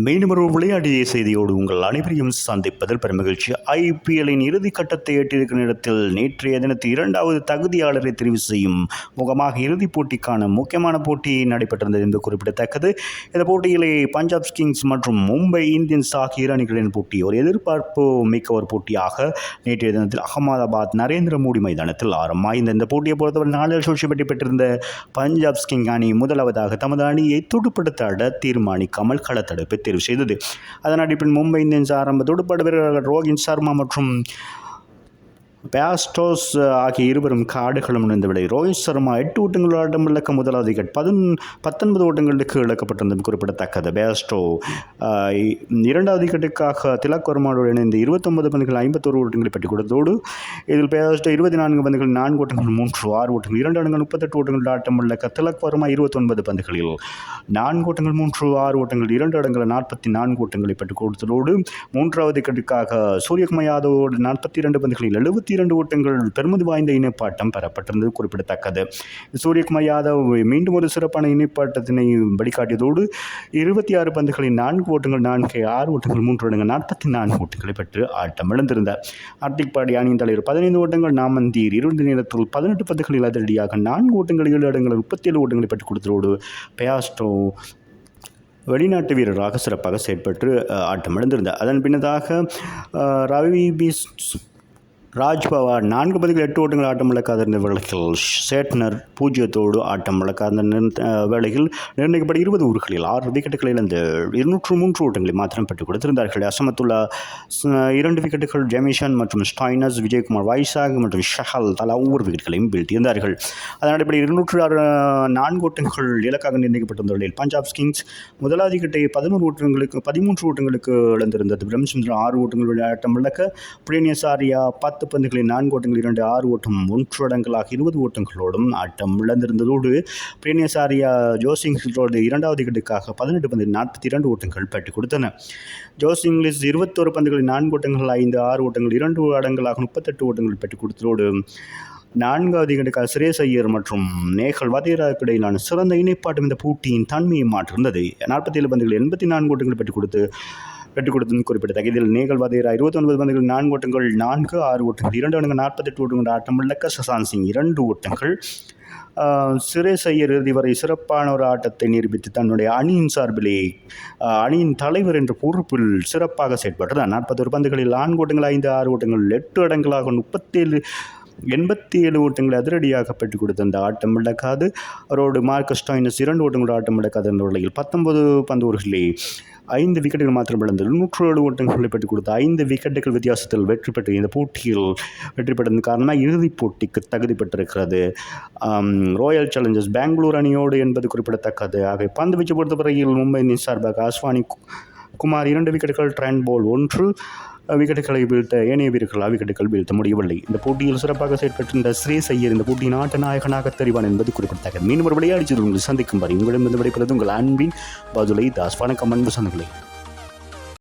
மீண்டும் ஒரு விளையாட்டு செய்தியோடு உங்கள் அனைவரையும் சந்திப்பதில் பெருமகிழ்ச்சி. ஐபிஎல்லின் இறுதி கட்டத்தை எட்டியிருக்கிற நேரத்தில் நேற்றைய தினத்தில் இரண்டாவது தகுதியாளரை தெரிவு செய்யும் முகமாக இறுதிப் போட்டிக்கான முக்கியமான போட்டி நடைபெற்றிருந்தது என்று குறிப்பிடத்தக்கது. இந்த போட்டியிலே பஞ்சாப் கிங்ஸ் மற்றும் மும்பை இந்தியன்ஸ் ஆகிய இரு அணிகளின் போட்டி ஒரு எதிர்பார்ப்பு மிக்க ஒரு போட்டியாக நேற்றைய தினத்தில் அகமதாபாத் நரேந்திர மோடி மைதானத்தில் ஆரம்பமாயிருந்த இந்த போட்டியை பொறுத்தவரை நாளில் சூழ்ச்சி வெற்றி பெற்றிருந்த பஞ்சாப் கிங்ஸ் அணி முதலாவதாக தமது அணியை துடுப்படுத்த தீர்மானிக்காமல் களத்தடுப்பு தேர்வு செய்தது. அதன் அடிப்படையில் மும்பை இந்தியன்ஸ் ஆரம்ப துடுப்பாட்ட வீரர்கள் ரோஹித் சர்மா மற்றும் பேஸ்டோஸ் ஆகிய இருவரும் காடுகளும் இணைந்தவில்லை. ரோஹித் சர்மா 8 ஓட்டங்கள் ஆட்டம் இழக்க முதலாவது விக்கெட் 19 ஓட்டங்களுக்கு இழக்கப்பட்டிருந்தது குறிப்பிடத்தக்கது. பேஸ்டோ இரண்டாவது விக்கெட்டுக்காக திலக் வர்மாவோடு இணைந்து 29 பந்துகள் 51 ஓட்டங்களை பெற்றுக் கொடுத்ததோடு இதில் பேஸ்டோ 24 பந்துகள் 4 ஓட்டங்கள் 3 6 ஓட்டங்கள் 2 இடங்கள் 38 ஓட்டங்கள் ஆட்டம் இழக்க திலக் வர்மா 29 பந்துகளில் 4 ஓட்டங்கள் 3 6 ஓட்டங்கள் 2 இடங்கள் 44 ஓட்டங்களை பெற்றுக் கொடுத்ததோடு மூன்றாவது விக்கெட்டுக்காக சூரியகுமார் யாதவோடு 42 பந்துகளில் 72 ஓட்டங்கள் பெருமதி வாய்ந்த இணைப்பாட்டம் பெறப்பட்டிருந்தது குறிப்பிடத்தக்கது. சூரியகுமார் யாதவ் மீண்டும் ஒரு சிறப்பான இணைப்பாட்டத்தினை வழிகாட்டியதோடு 26 பந்துகளில் 4 ஓட்டங்கள் 4 6 ஓட்டங்கள் 3 இடங்கள் 44 ஓட்டங்களை பெற்று ஆட்டம் இழந்திருந்தார். ஹார்திக் பாண்டியா அணியின் தலைவர் 15 ஓட்டங்கள் நாமந்தீர் இறுதி நேரத்தில் 18 பந்துகளில் அதிரடியாக 4 ஓட்டங்கள் 7 இடங்கள் 37 ஓட்டங்களை பெற்றுக் கொடுத்ததோடு பேஸ்டோ வெளிநாட்டு வீரராக சிறப்பாக செயற்பட்டு ஆட்டம் இழந்திருந்தார். அதன் பின்னதாக ரவி ராஜ்பவார் 4 பந்துகள் 8 ஓட்டங்கள் ஆட்டம் இழக்காத இருந்த வேளையில் சேட்னர் 0 ஆட்டம் இழக்காத வேளையில் நிர்ணயிக்கப்பட்ட 20 ஓவர்களில் 6 விக்கெட்டுகளை இழந்து 203 ஓட்டங்களை மாத்திரம் பெற்றுக் கொடுத்திருந்தார்கள். அசமத்துல்லா 2 விக்கெட்டுகள், ஜெமிஷன் மற்றும் ஸ்டைனஸ், விஜயகுமார் வைசாக் மற்றும் ஷஹல் தலா ஒவ்வொரு விக்கெட்டுகளையும் வீழ்த்தியிருந்தார்கள். அதன் அடிப்படையில் 204 ஓட்டங்கள் இலக்காக நிர்ணயிக்கப்பட்டிருந்த வேளையில் பஞ்சாப் கிங்ஸ் முதலாவது விக்கெட்டை 13 ஓட்டங்களுக்கு இழந்திருந்தது. பிரம்சந்திரன் 6 ஓட்டங்கள் ஆட்டம் இழக்க புரேனியஸ் ஆரியா 10 பந்துகளில் 4 ஓட்டங்கள் 2 6 ஓட்டம் 3 இடங்களாக 20 ஓட்டங்களோடும் ஆட்டம் இழந்திருந்ததோடு பிரேனியஸ் ஆரியா ஜோஸ் இங்கிலீஷோடு இரண்டாவது விக்கெட்டுக்காக 18 பந்தில் 42 ஓட்டங்கள் பெற்றுக் கொடுத்தனர். ஜோஸ் இங்கிலீஷ் 21 பந்துகளில் 4 ஓட்டங்கள் 5 6 ஓட்டங்கள் 2 இடங்களாக 38 ஓட்டங்கள் பெற்றுக் கொடுத்ததோடு நான்காவது விக்கெட்டுக்காக சுரேஷ் ஐயர் மற்றும் நேகல் வதேராவுக்கு இடையிலான சிறந்த இணைப்பாட்டம் இந்த போட்டியின் தன்மையை மாற்றிருந்தது. 47 பந்துகளில் 84 ஓட்டங்கள் பெற்றுக் கொடுத்தது குறிப்பிடத்தக்க. இதில் நேகல் வதேரா 29 பந்துகள் 4 ஓட்டங்கள் 4 6 ஓட்டங்கள் 2 இடங்கள் 48 ஓட்டங்கள் ஆட்டம் இழக்க சசாந்த் சிங் 2 ஓட்டங்கள் சுரேஷ் ஐயர் இறுதி வரை சிறப்பான ஒரு ஆட்டத்தை நிரூபித்து தன்னுடைய அணியின் சார்பிலே அணியின் தலைவர் என்ற பொறுப்பில் சிறப்பாக செயற்பட்டார். 41 பந்துகளில் 4 ஓட்டங்கள் 5 6 ஓட்டங்கள் 8 இடங்களாக 87 ஓட்டங்களை அதிரடியாக பெற்றுக் கொடுத்த அந்த ஆட்டம் இழக்காது அவரோடு மார்க்கஸ் ஸ்டாய்னஸ் 2 ஓட்டங்களோடு ஆட்டம் இழக்காத என்ற நிலையில் 19 பந்தோர்களே 5 விக்கெட்டுகள் மாத்திரம் இழந்து 107 ஓட்டங்களை பெற்றுக் கொடுத்த 5 விக்கெட்டுகள் வித்தியாசத்தில் வெற்றி பெற்று இந்த போட்டியில் வெற்றி பெற்றதன் காரணமாக இறுதிப் போட்டிக்கு தகுதி பெற்றிருக்கிறது ராயல் சேலஞ்சர்ஸ் பெங்களூர் அணியோடு என்பது குறிப்பிடத்தக்கது. ஆக பந்து வீச்சு பொறுத்தவரையில் மும்பை இந்தியன்ஸ் சார்பாக அஸ்வானி குமார் 2 விக்கெட்டுகள், ட்ரெண்ட் போல் 1 விக்கெட்டுகளை வீழ்த்த ஏனைய வீரர்கள் விக்கெட்டுகள் வீழ்த்த முடியவில்லை. இந்த போட்டியில் சிறப்பாக செயற்பட்டிருந்த சுரேஷ் ஐயர் இந்த போட்டியின் ஆட்ட நாயகனாக தெரிவான் என்பது குறிப்பிடத்தக்கது. மீண்டும் ஒரு விளையாடி உங்களை சந்திக்கும் வரை உங்களிடமிருந்து விடைபெறுவது உங்கள் அன்பின் பதுலை தாஸ். வணக்கம் அன்பு சொந்தங்களே.